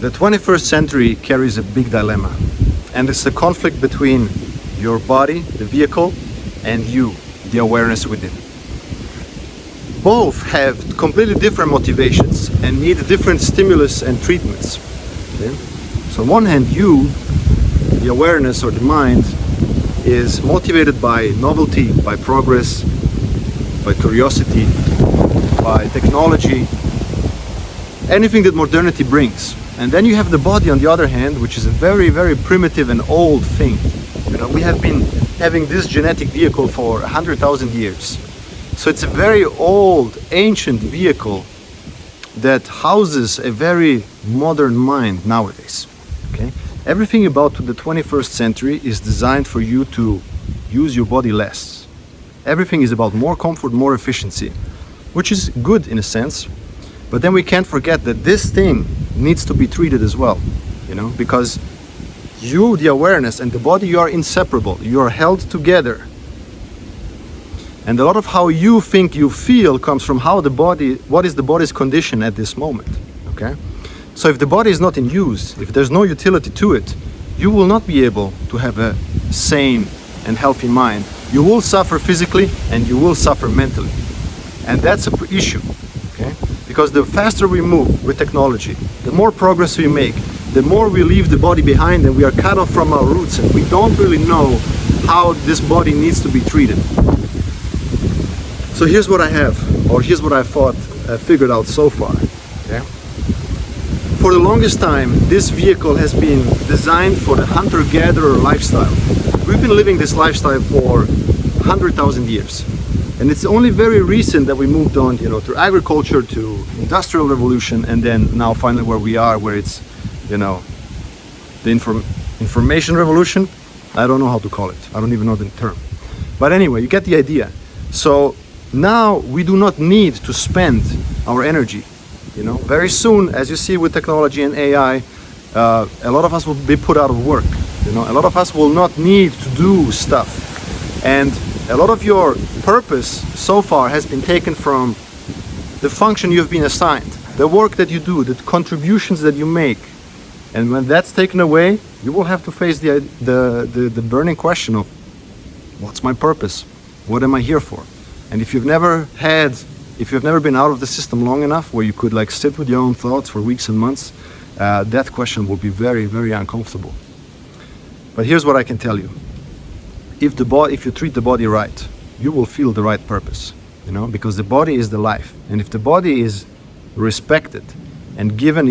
The 21st century carries a big dilemma, and it's the conflict between your body, the vehicle, and you, the awareness within. Both have completely different motivations and need different stimulus and treatments. Okay? So on one hand, you, the awareness or the mind, is motivated by novelty, by progress, by curiosity, by technology, anything that modernity brings. And then you have the body on the other hand, which is a very, very primitive and old thing. We have been having this genetic vehicle for 100,000 years. So it's a very old, ancient vehicle that houses a very modern mind nowadays. Okay? Everything about the 21st century is designed for you to use your body less. Everything is about more comfort, more efficiency, which is good in a sense. But then we can't forget that this thing needs to be treated as well, because you, the awareness, and the body, you are inseparable. You are held together. And a lot of how you think you feel comes from what is the body's condition at this moment, okay? So if the body is not in use, if there's no utility to it, you will not be able to have a sane and healthy mind. You will suffer physically and you will suffer mentally. And that's an issue, okay? Because the faster we move with technology, the more progress we make, the more we leave the body behind and we are cut off from our roots and we don't really know how this body needs to be treated. So here's what I have, or here's what I figured out so far. Okay? For the longest time, this vehicle has been designed for the hunter-gatherer lifestyle. We've been living this lifestyle for 100,000 years. And it's only very recent that we moved on, through agriculture, to industrial revolution, and then now finally where we are, where it's, the information revolution. I don't know how to call it. I don't even know the term. But anyway, you get the idea. So now we do not need to spend our energy. Very soon, as you see with technology and AI, a lot of us will be put out of work. A lot of us will not need to do stuff. And a lot of your purpose so far has been taken from the function you've been assigned, the work that you do, the contributions that you make. And when that's taken away, you will have to face the burning question of, what's my purpose? What am I here for? And if you've never been out of the system long enough where you could sit with your own thoughts for weeks and months, that question will be very, very uncomfortable. But here's what I can tell you. If you treat the body right, you will feel the right purpose, because the body is the life. And if the body is respected and given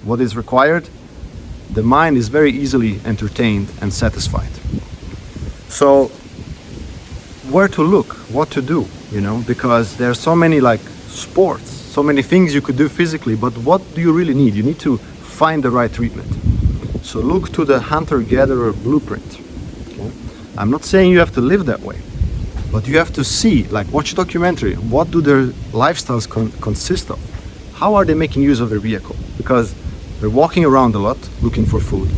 what is required, the mind is very easily entertained and satisfied. So where to look, what to do, because there are so many sports, so many things you could do physically, but what do you really need? You need to find the right treatment. So look to the hunter-gatherer blueprint. Okay? I'm not saying you have to live that way, but you have to see, watch a documentary. What do their lifestyles consist of? How are they making use of their vehicle? Because they're walking around a lot, looking for food.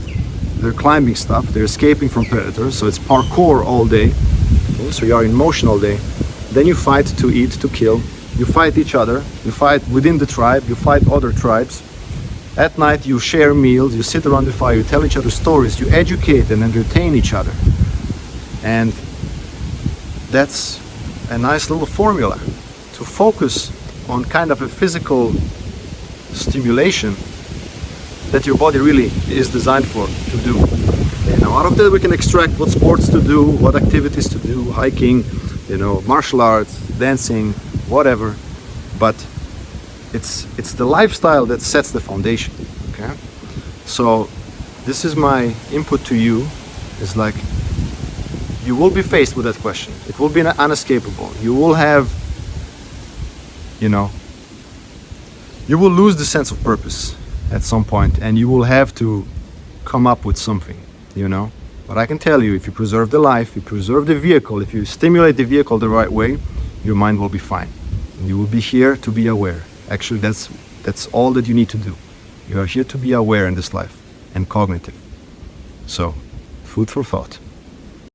They're climbing stuff, they're escaping from predators, so it's parkour all day. Okay? So you are in motion all day. Then you fight to eat, to kill. You fight each other, you fight within the tribe, you fight other tribes. At night you share meals, you sit around the fire, you tell each other stories, you educate and entertain each other. And that's a nice little formula to focus on kind of a physical stimulation that your body really is designed to do. Okay, now out of that we can extract what sports to do, what activities to do, hiking, martial arts, dancing, whatever. But it's the lifestyle that sets the foundation. Okay? So this is my input to you. Is you will be faced with that question. It will be unescapable. You will have, you will lose the sense of purpose at some point, and you will have to come up with something, But I can tell you, if you preserve the life, you preserve the vehicle, if you stimulate the vehicle the right way, your mind will be fine. And you will be here to be aware. Actually, that's all that you need to do. You are here to be aware in this life and cognitive. So, food for thought.